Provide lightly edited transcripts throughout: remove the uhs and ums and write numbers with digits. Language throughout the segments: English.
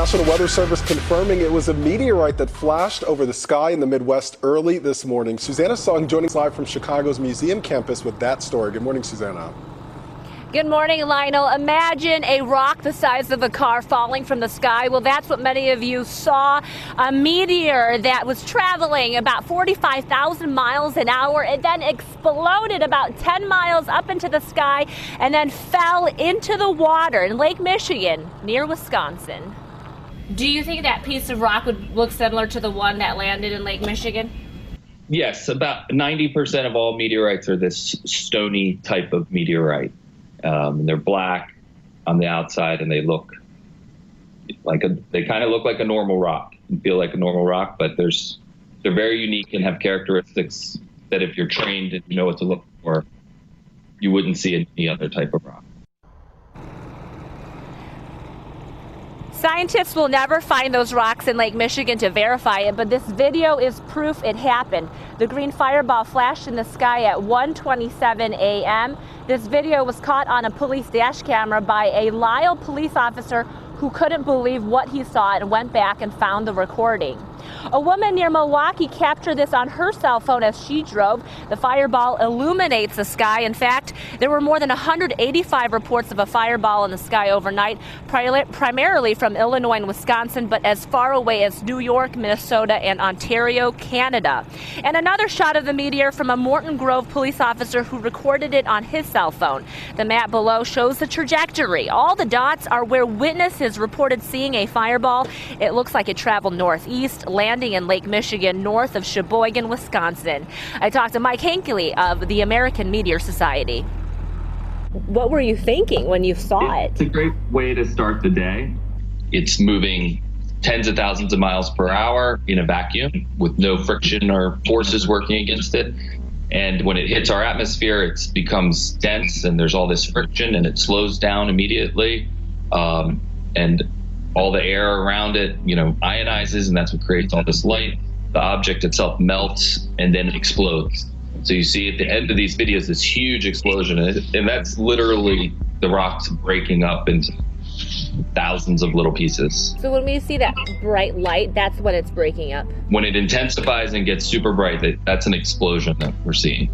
National Weather Service confirming it was a meteorite that flashed over the sky in the Midwest early this morning. Susanna Song joining us live from Chicago's museum campus with that story. Good morning, Susanna. Good morning, Lionel. Imagine a rock the size of a car falling from the sky. Well, that's what many of you saw. A meteor that was traveling about 45,000 miles an hour. It then exploded about 10 miles up into the sky and then fell into the water in Lake Michigan near Wisconsin. Do you think that piece of rock would look similar to the one that landed in Lake Michigan? Yes, about 90% of all meteorites are this stony type of meteorite. They're black on the outside, and they look like they kind of look like a normal rock and feel like a normal rock, but they're very unique and have characteristics that if you're trained and you know what to look for, you wouldn't see in any other type of rock. Scientists will never find those rocks in Lake Michigan to verify it, but this video is proof it happened. The green fireball flashed in the sky at 1:27 a.m. This video was caught on a police dash camera by a Lisle police officer who couldn't believe what he saw and went back and found the recording. A woman near Milwaukee captured this on her cell phone as she drove. The fireball illuminates the sky. In fact, there were more than 185 reports of a fireball in the sky overnight, primarily from Illinois and Wisconsin, but as far away as New York, Minnesota, and Ontario, Canada. And another shot of the meteor from a Morton Grove police officer who recorded it on his cell phone. The map below shows the trajectory. All the dots are where witnesses reported seeing a fireball. It looks like it traveled northeast, landing in Lake Michigan, north of Sheboygan, Wisconsin. I talked to Mike Hinckley of the American Meteor Society. What were you thinking when you saw it? It's a great way to start the day. It's moving tens of thousands of miles per hour in a vacuum with no friction or forces working against it. And when it hits our atmosphere, it becomes dense and there's all this friction and it slows down immediately. And all the air around it, ionizes, and that's what creates all this light. The object itself melts and then explodes. So you see at the end of these videos this huge explosion, and that's literally the rocks breaking up into thousands of little pieces. So when we see that bright light, that's when it's breaking up? When it intensifies and gets super bright, that's an explosion that we're seeing.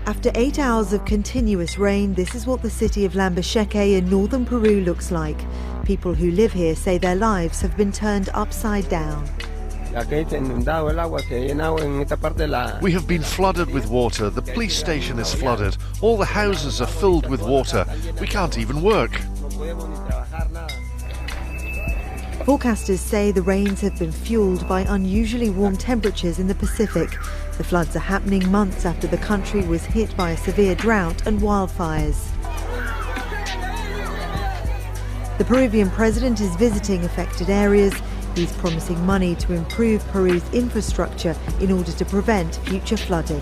After 8 hours of continuous rain, this is what the city of Lambayeque in northern Peru looks like. People who live here say their lives have been turned upside down. We have been flooded with water. The police station is flooded. All the houses are filled with water. We can't even work. Forecasters say the rains have been fueled by unusually warm temperatures in the Pacific. The floods are happening months after the country was hit by a severe drought and wildfires. The Peruvian president is visiting affected areas. He's promising money to improve Peru's infrastructure in order to prevent future flooding.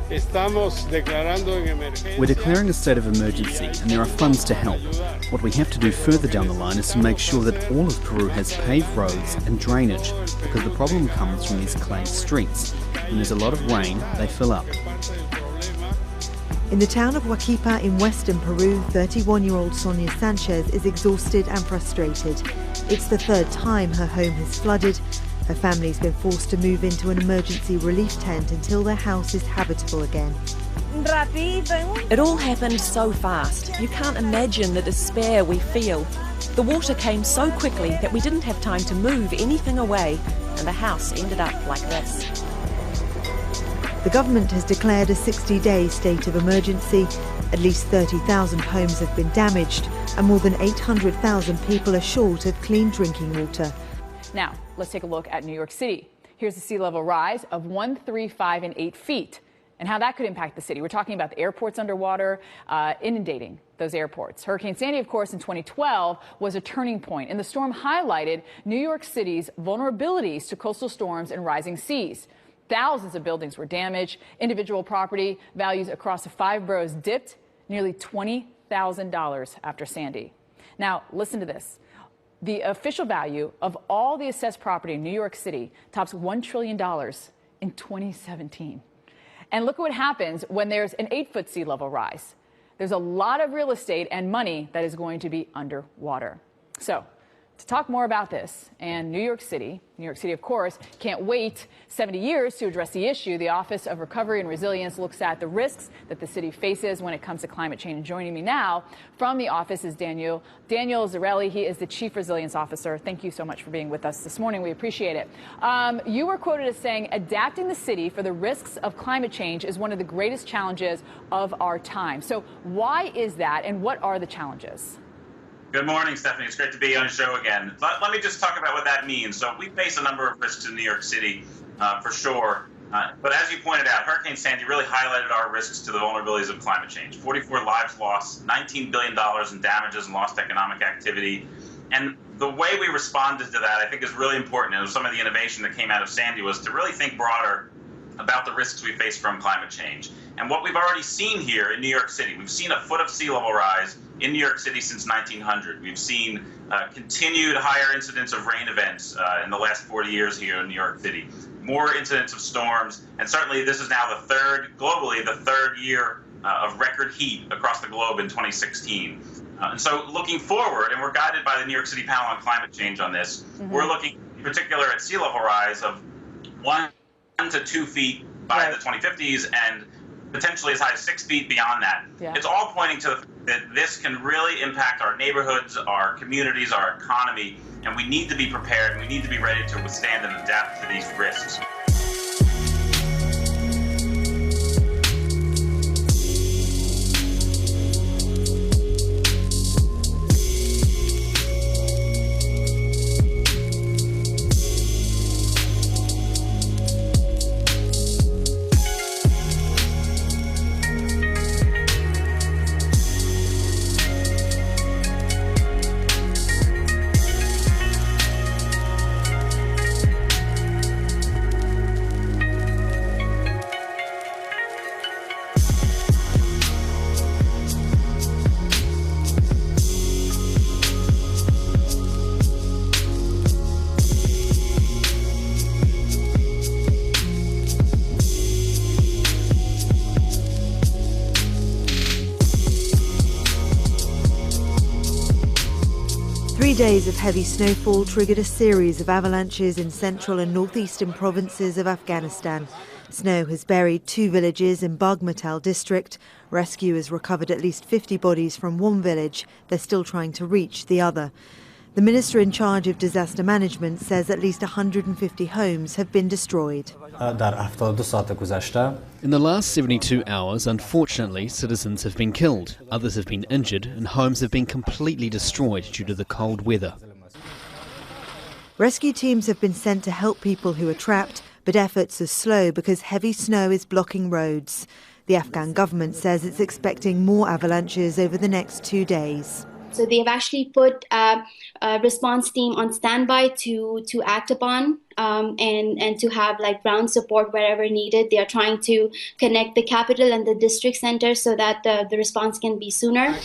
We're declaring a state of emergency and there are funds to help. What we have to do further down the line is to make sure that all of Peru has paved roads and drainage, because the problem comes from these clay streets. When there's a lot of rain, they fill up. In the town of Huaquipa in western Peru, 31-year-old Sonia Sanchez is exhausted and frustrated. It's the third time her home has flooded. Her family's been forced to move into an emergency relief tent until their house is habitable again. It all happened so fast. You can't imagine the despair we feel. The water came so quickly that we didn't have time to move anything away, and the house ended up like this. The government has declared a 60-day state of emergency. At least 30,000 homes have been damaged, and more than 800,000 people are short of clean drinking water. Now, let's take a look at New York City. Here's a sea level rise of 1, 3, 5, and 8 feet, and how that could impact the city. We're talking about the airports underwater, inundating those airports. Hurricane Sandy, of course, in 2012 was a turning point, and the storm highlighted New York City's vulnerabilities to coastal storms and rising seas. Thousands of buildings were damaged. Individual property values across the 5 boroughs dipped nearly $20,000 after Sandy. Now, listen to this. The official value of all the assessed property in New York City tops $1 trillion in 2017. And look at what happens when there's an 8-foot sea level rise. There's a lot of real estate and money that is going to be underwater. So To talk more about this and New York City, of course, can't wait 70 years to address the issue. The Office of Recovery and Resilience looks at the risks that the city faces when it comes to climate change. And joining me now from the office is Daniel Zarelli. He is the Chief Resilience Officer. Thank you so much for being with us this morning. We appreciate it. You were quoted as saying, adapting the city for the risks of climate change is one of the greatest challenges of our time. So why is that, and what are the challenges? Good morning, Stephanie. It's great to be on the show again. Let me just talk about what that means. So we face a number of risks in New York City, for sure. But as you pointed out, Hurricane Sandy really highlighted our risks to the vulnerabilities of climate change. 44 lives lost, $19 billion in damages and lost economic activity. And the way we responded to that, I think, is really important. And some of the innovation that came out of Sandy was to really think broader about the risks we face from climate change. And what we've already seen here in New York City, we've seen a foot of sea level rise in New York City since 1900. We've seen continued higher incidence of rain events in the last 40 years here in New York City. More incidents of storms, and certainly this is now globally the third year of record heat across the globe in 2016. And so looking forward, and we're guided by the New York City Panel on Climate Change on this, we're looking in particular at sea level rise of 1 to 2 feet by the 2050s and potentially as high as 6 feet beyond that. Yeah. It's all pointing to the fact that this can really impact our neighborhoods, our communities, our economy, and we need to be prepared and we need to be ready to withstand and adapt to these risks. 3 days of heavy snowfall triggered a series of avalanches in central and northeastern provinces of Afghanistan. Snow has buried 2 villages in Bagmatal district. Rescuers recovered at least 50 bodies from one village. They're still trying to reach the other. The minister in charge of disaster management says at least 150 homes have been destroyed. In the last 72 hours, unfortunately, citizens have been killed, others have been injured, and homes have been completely destroyed due to the cold weather. Rescue teams have been sent to help people who are trapped, but efforts are slow because heavy snow is blocking roads. The Afghan government says it's expecting more avalanches over the next 2 days. So they have actually put a response team on standby to act upon and to have ground support wherever needed. They are trying to connect the capital and the district center so that the response can be sooner.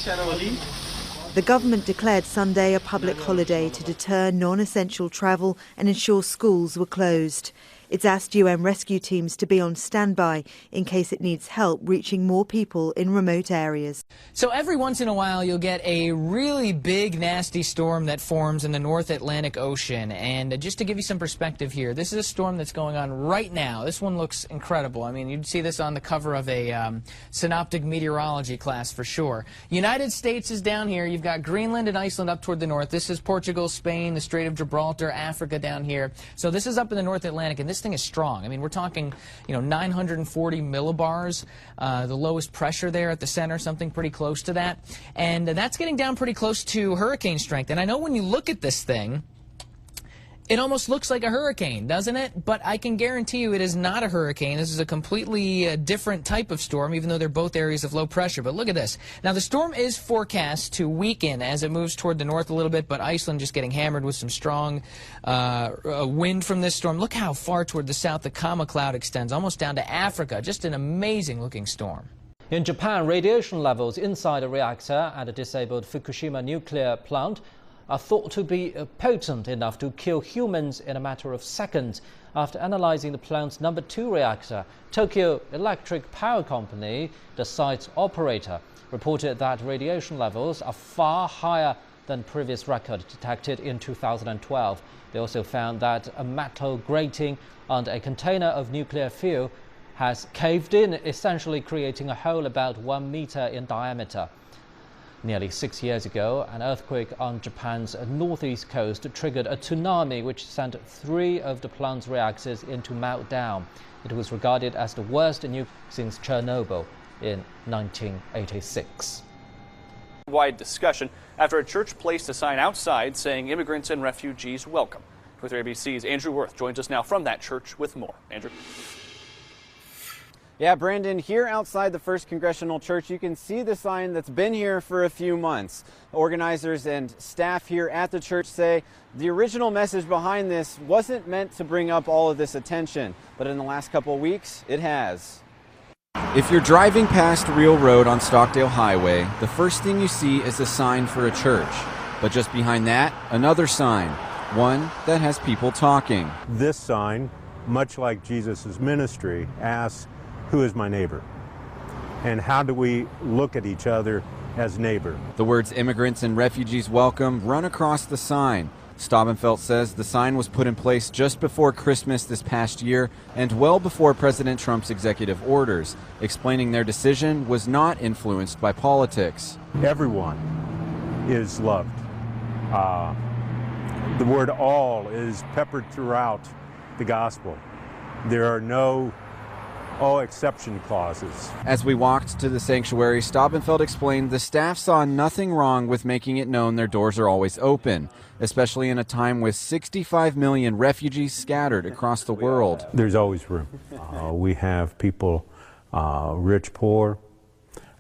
The government declared Sunday a public holiday to deter non-essential travel and ensure schools were closed. It's asked UN rescue teams to be on standby in case it needs help reaching more people in remote areas. So every once in a while you'll get a really big, nasty storm that forms in the North Atlantic Ocean. And just to give you some perspective here, this is a storm that's going on right now. This one looks incredible. I mean, you'd see this on the cover of a synoptic meteorology class for sure. United States is down here. You've got Greenland and Iceland up toward the north. This is Portugal, Spain, the Strait of Gibraltar, Africa down here. So this is up in the North Atlantic, and this thing is strong. I mean, we're talking, 940 millibars, the lowest pressure there at the center, something pretty close to that. And that's getting down pretty close to hurricane strength. And I know when you look at this thing, it almost looks like a hurricane, doesn't it? But I can guarantee you it is not a hurricane. This is a completely different type of storm, even though they're both areas of low pressure. But look at this. Now, the storm is forecast to weaken as it moves toward the north a little bit, but Iceland just getting hammered with some strong wind from this storm. Look how far toward the south the Kama cloud extends, almost down to Africa. Just an amazing-looking storm. In Japan, radiation levels inside a reactor at a disabled Fukushima nuclear plant are thought to be potent enough to kill humans in a matter of seconds. After analyzing the plant's number 2 reactor, Tokyo Electric Power Company, the site's operator, reported that radiation levels are far higher than previous record detected in 2012. They also found that a metal grating on a container of nuclear fuel has caved in, essentially creating a hole about 1 meter in diameter. Nearly 6 years ago, an earthquake on Japan's northeast coast triggered a tsunami which sent 3 of the plant's reactors into meltdown. It was regarded as the worst nuke since Chernobyl in 1986. Wide discussion after a church placed a sign outside saying immigrants and refugees welcome. 23 ABC's Andrew Worth joins us now from that church with more. Andrew. Yeah, Brandon, here outside the First Congressional Church, you can see the sign that's been here for a few months. Organizers and staff here at the church say the original message behind this wasn't meant to bring up all of this attention, but in the last couple of weeks, it has. If you're driving past Real Road on Stockdale Highway, the first thing you see is a sign for a church. But just behind that, another sign, one that has people talking. This sign, much like Jesus' ministry, asks, who is my neighbor? And how do we look at each other as neighbor? The words immigrants and refugees welcome run across the sign. Staubenfeld says the sign was put in place just before Christmas this past year and well before President Trump's executive orders, explaining their decision was not influenced by politics. Everyone is loved. The word all is peppered throughout the gospel. There are no exception clauses. As we walked to the sanctuary, Staubenfeld explained the staff saw nothing wrong with making it known their doors are always open, especially in a time with 65 million refugees scattered across the world. There's always room. We have people rich, poor.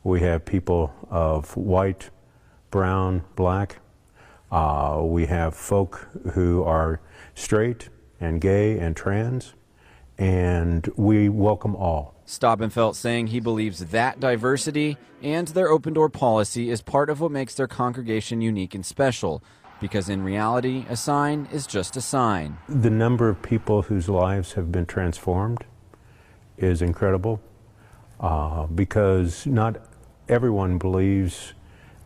We have people of white, brown, black. We have folk who are straight and gay and trans. And we welcome all. Staubenfeld saying he believes that diversity and their open door policy is part of what makes their congregation unique and special, because in reality, a sign is just a sign. The number of people whose lives have been transformed is incredible, because not everyone believes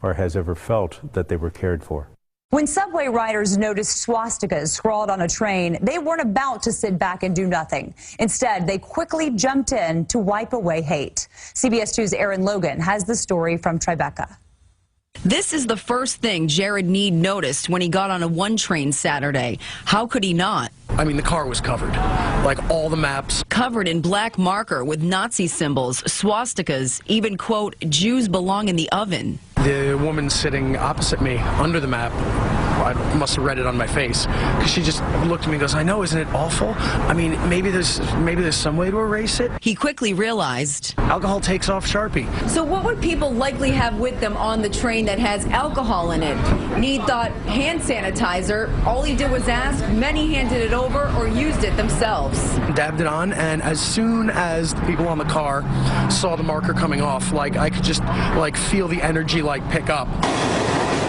or has ever felt that they were cared for. When subway riders noticed swastikas scrawled on a train, they weren't about to sit back and do nothing. Instead, they quickly jumped in to wipe away hate. CBS 2's Aaron Logan has the story from Tribeca. This is the first thing Jared Need noticed when he got on a one train Saturday. How could he not? I mean, the car was covered, like all the maps. Covered in black marker with Nazi symbols, swastikas, even, quote, Jews belong in the oven. The woman sitting opposite me under the map, I must have read it on my face, because she just looked at me and goes, I know, isn't it awful? I mean, maybe there's some way to erase it. He quickly realized alcohol takes off Sharpie. So what would people likely have with them on the train that has alcohol in it? Need thought hand sanitizer. All he did was ask. Many handed it over or used it themselves. Dabbed it on, and as soon as the people on the car saw the marker coming off, like I could just feel the energy pick up.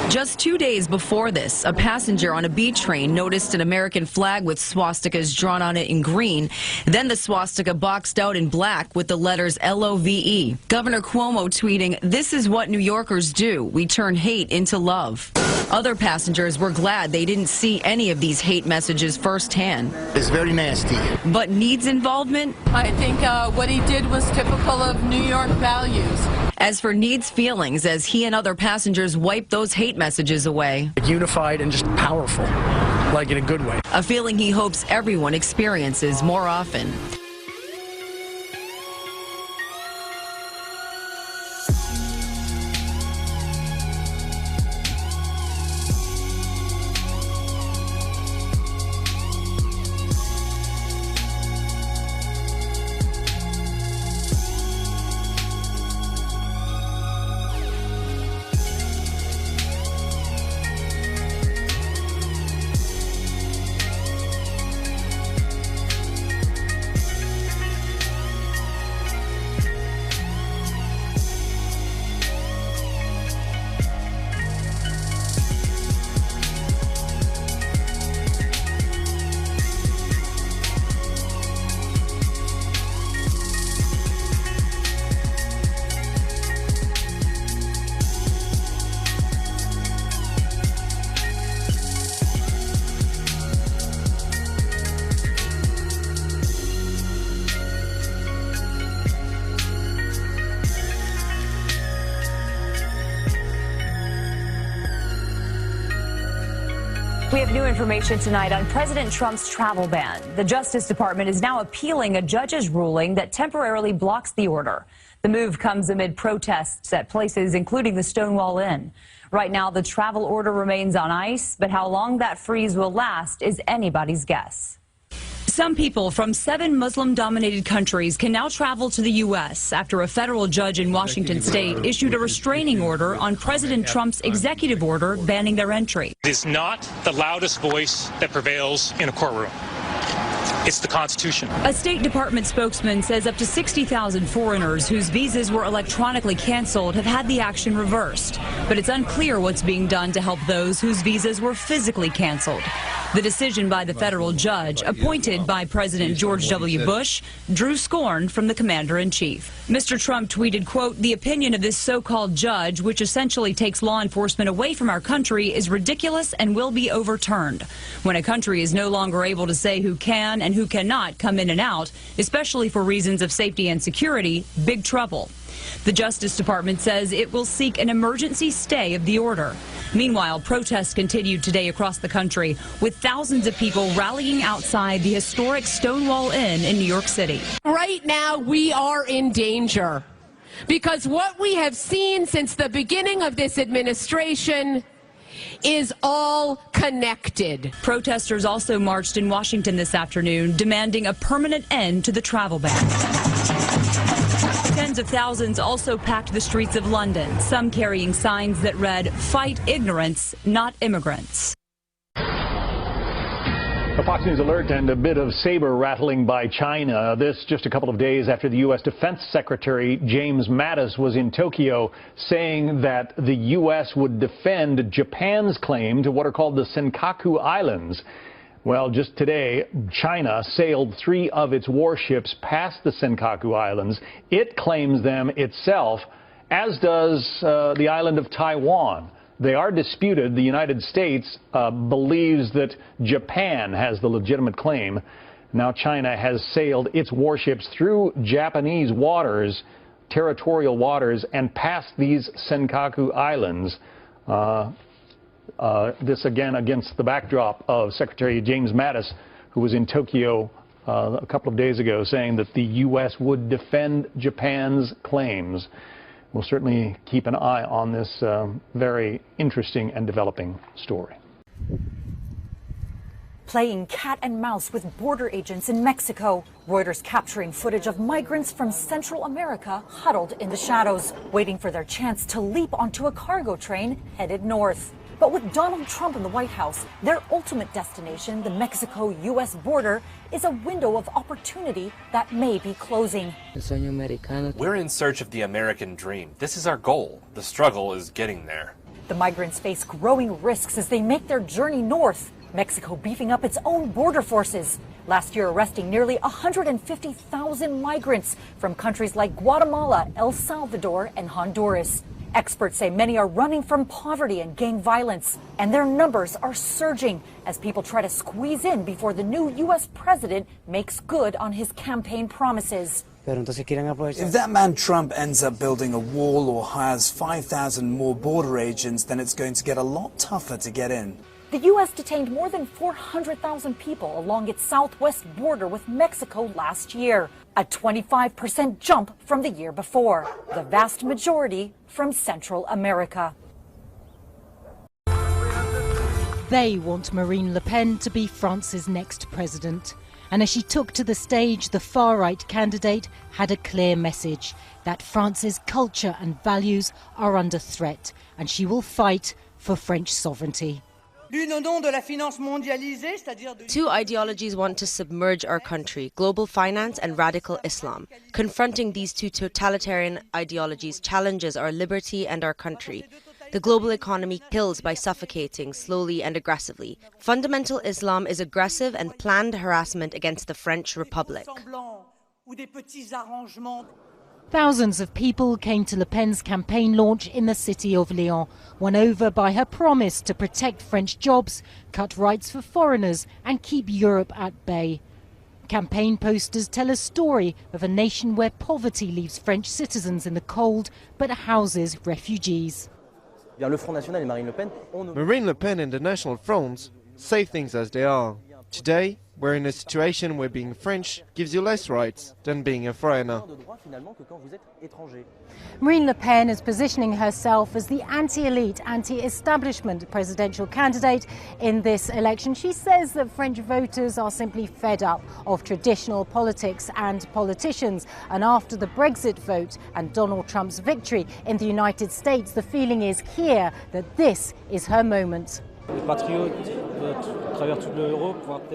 Just 2 days before this, a passenger on a B train noticed an American flag with swastikas drawn on it in green. Then the swastika boxed out in black with the letters LOVE. Governor Cuomo tweeting, "This is what New Yorkers do. We turn hate into love." Other passengers were glad they didn't see any of these hate messages firsthand. It's very nasty. But Need's involvement? I think what he did was typical of New York values. As for Need's feelings as he and other passengers wiped those hate messages away. Unified and just powerful, in a good way. A feeling he hopes everyone experiences more often. have new information tonight on President Trump's travel ban. The Justice Department is now appealing a judge's ruling that temporarily blocks the order. The move comes amid protests at places including the Stonewall Inn. Right now, the travel order remains on ice, but how long that freeze will last is anybody's guess. Some people from 7 Muslim-dominated countries can now travel to the U.S. after a federal judge in Washington state issued a restraining order on President Trump's executive order banning their entry. It is not the loudest voice that prevails in a courtroom. It's the Constitution. A State Department spokesman says up to 60,000 foreigners whose visas were electronically canceled have had the action reversed. But it's unclear what's being done to help those whose visas were physically canceled. The decision by the federal judge, appointed by President George W. Bush, drew scorn from the commander-in-chief. Mr. Trump tweeted, quote, "The opinion of this so-called judge, which essentially takes law enforcement away from our country, is ridiculous and will be overturned. When a country is no longer able to say who can and who cannot come in and out, especially for reasons of safety and security, big trouble." The Justice Department says it will seek an emergency stay of the order. Meanwhile, protests continued today across the country, with thousands of people rallying outside the historic Stonewall Inn in New York City. Right now, we are in danger because what we have seen since the beginning of this administration is all connected. Protesters also marched in Washington this afternoon, demanding a permanent end to the travel ban. Tens of thousands also packed the streets of London, some carrying signs that read, "Fight ignorance, not immigrants." A Fox News alert and a bit of saber rattling by China. This just a couple of days after the U.S. Defense Secretary James Mattis was in Tokyo saying that the U.S. would defend Japan's claim to what are called the Senkaku Islands. Well, just today, China sailed 3 of its warships past the Senkaku Islands. It claims them itself, as does the island of Taiwan. They are disputed. The United States believes that Japan has the legitimate claim. Now China has sailed its warships through Japanese waters, territorial waters, and past these Senkaku Islands. This again against the backdrop of Secretary James Mattis, who was in Tokyo a couple of days ago saying that the U.S. would defend Japan's claims. We'll certainly keep an eye on this very interesting and developing story. Playing cat and mouse with border agents in Mexico. Reuters capturing footage of migrants from Central America huddled in the shadows, waiting for their chance to leap onto a cargo train headed north. But with Donald Trump in the White House, their ultimate destination, the Mexico-U.S. border, is a window of opportunity that may be closing. We're in search of the American dream. This is our goal. The struggle is getting there. The migrants face growing risks as they make their journey north. Mexico beefing up its own border forces. Last year arresting nearly 150,000 migrants from countries like Guatemala, El Salvador, and Honduras. Experts say many are running from poverty and gang violence, and their numbers are surging as people try to squeeze in before the new U.S. president makes good on his campaign promises. If that man Trump ends up building a wall or hires 5,000 more border agents, then it's going to get a lot tougher to get in. The U.S. detained more than 400,000 people along its southwest border with Mexico last year, a 25% jump from the year before, the vast majority from Central America. They want Marine Le Pen to be France's next president. And as she took to the stage, the far-right candidate had a clear message that France's culture and values are under threat, and she will fight for French sovereignty. Two ideologies want to submerge our country, global finance and radical Islam. Confronting these two totalitarian ideologies challenges our liberty and our country. The global economy kills by suffocating slowly and aggressively. Fundamental Islam is aggressive and planned harassment against the French Republic. Thousands of people came to Le Pen's campaign launch in the city of Lyon, won over by her promise to protect French jobs, cut rights for foreigners and keep Europe at bay. Campaign posters tell a story of a nation where poverty leaves French citizens in the cold but houses refugees. Marine Le Pen and the National Front say things as they are. Today, we're in a situation where being French gives you less rights than being a foreigner. Marine Le Pen is positioning herself as the anti-elite, anti-establishment presidential candidate in this election. She says that French voters are simply fed up of traditional politics and politicians. And after the Brexit vote and Donald Trump's victory in the United States, the feeling is here that this is her moment.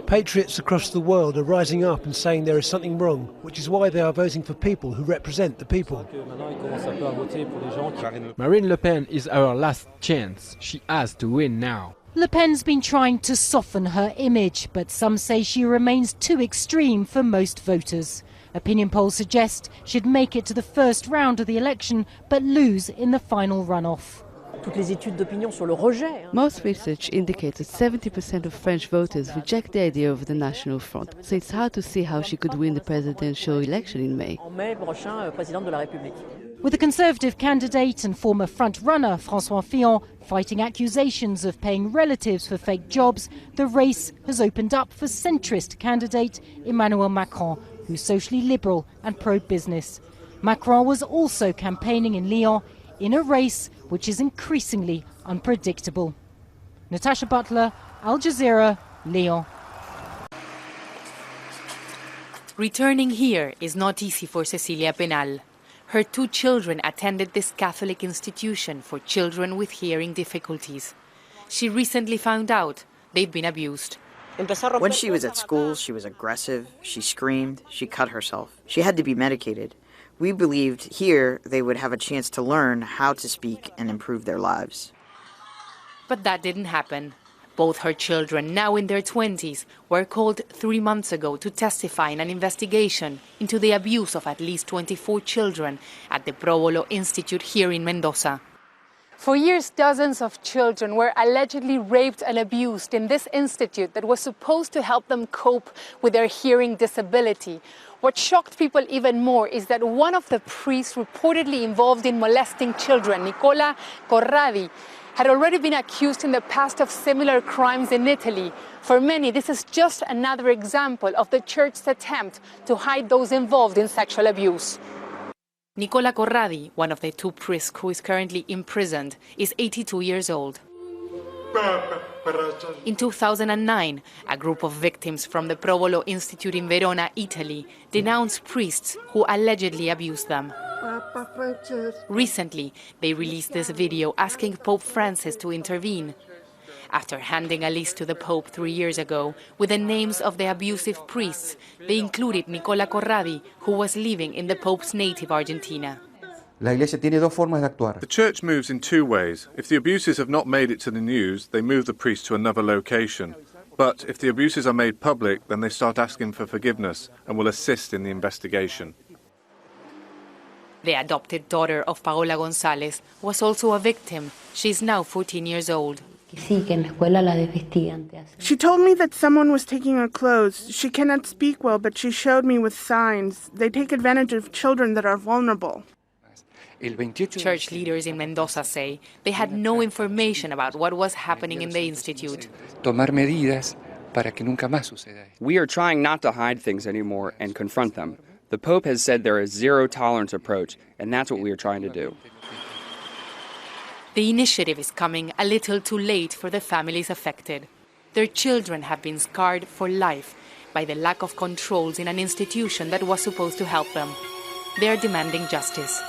Patriots across the world are rising up and saying there is something wrong, which is why they are voting for people who represent the people. Marine Le Pen is our last chance. She has to win now. Le Pen's been trying to soften her image, but some say she remains too extreme for most voters. Opinion polls suggest she'd make it to the first round of the election, but lose in the final runoff. Most research indicates that 70% of French voters reject the idea of the National Front, so it's hard to see how she could win the presidential election in May. With the Conservative candidate and former front-runner François Fillon fighting accusations of paying relatives for fake jobs, the race has opened up for centrist candidate Emmanuel Macron, who's socially liberal and pro-business. Macron was also campaigning in Lyon in a race which is increasingly unpredictable. Natasha Butler, Al Jazeera, Lyon. Returning here is not easy for Cecilia Penal. Her 2 children attended this Catholic institution for children with hearing difficulties. She recently found out they'd been abused. When she was at school, she was aggressive, she screamed, she cut herself. She had to be medicated. We believed here they would have a chance to learn how to speak and improve their lives. But that didn't happen. Both her children, now in their 20s, were called 3 months ago to testify in an investigation into the abuse of at least 24 children at the Próbolo Institute here in Mendoza. For years, dozens of children were allegedly raped and abused in this institute that was supposed to help them cope with their hearing disability. What shocked people even more is that one of the priests reportedly involved in molesting children, Nicola Corradi, had already been accused in the past of similar crimes in Italy. For many, this is just another example of the church's attempt to hide those involved in sexual abuse. Nicola Corradi, one of the 2 priests who is currently imprisoned, is 82 years old. In 2009, a group of victims from the Próbolo Institute in Verona, Italy, denounced priests who allegedly abused them. Recently, they released this video asking Pope Francis to intervene. After handing a list to the Pope 3 years ago with the names of the abusive priests, they included Nicola Corradi, who was living in the Pope's native Argentina. The church moves in 2 ways. If the abuses have not made it to the news, they move the priest to another location. But if the abuses are made public, then they start asking for forgiveness and will assist in the investigation. The adopted daughter of Paola González was also a victim. She is now 14 years old. She told me that someone was taking her clothes. She cannot speak well, but she showed me with signs. They take advantage of children that are vulnerable. Church leaders in Mendoza say they had no information about what was happening in the institute. We are trying not to hide things anymore and confront them. The Pope has said there is zero-tolerance approach, and that's what we are trying to do. The initiative is coming a little too late for the families affected. Their children have been scarred for life by the lack of controls in an institution that was supposed to help them. They are demanding justice.